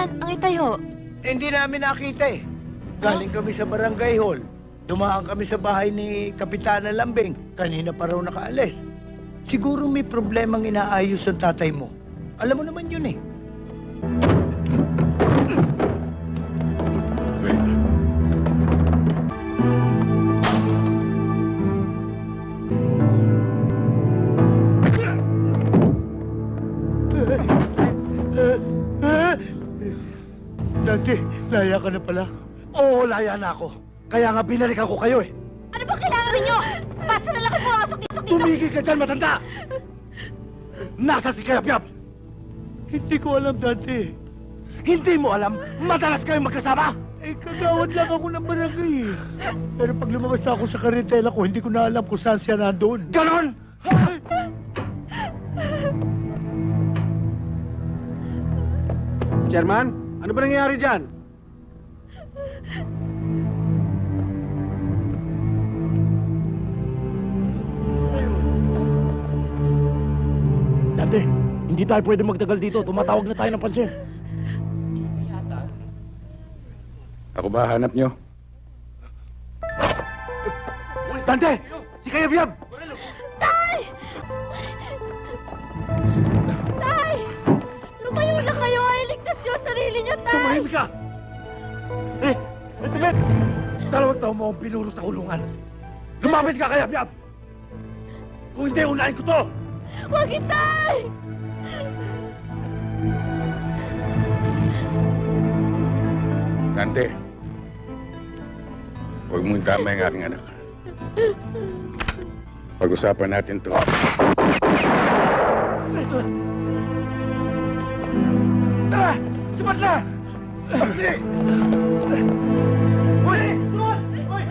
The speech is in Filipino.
yan? Ang itay ho. Hindi namin nakita eh. Galing kami sa barangay hall. Dumaan kami sa bahay ni Kapitana Lambing. Kanina pa raw nakaalis. Siguro may problemang inaayos ang tatay mo. Alam mo naman yun eh. Dante, laya ka na pala. Oo, laya na ako. Kaya nga binalikan ko kayo eh. Ano ba kailangan ninyo? Basta na lang kayo pumasok dito. Tumigil ka dyan, matanda! Nasa si Kayap-Yap? Hindi ko alam, Dante. Hindi mo alam? Madalas kayong magkasama? Eh, kagawad lang ako ng barangay eh. Pero pag lumabas na ako sa karintela ko, hindi ko na alam kung saan siya nandoon. Ganon! Chairman, ano ba nangyayari dyan? Dante, hindi tayo pwede magtagal dito. Tumatawag na tayo ng pansin. Ako ba hanap nyo? Dante! Si Kayab-Yab! Tay! Tay! Lumayo lang kayo. Ay, ligtas niyo ang sarili niyo, Tay! Tumahimik ka! Eh! Etimet! 2 taon mo akong pinuro sa kulungan. Lumapit ka, Kayab-Yab! Kung hindi, unahin ko to! Huwag Tay! Dante, huwag mong tama yung aking anak. Pag-usapan natin to. Tara! Sipat na! Hindi! Uy! Uy! Uy!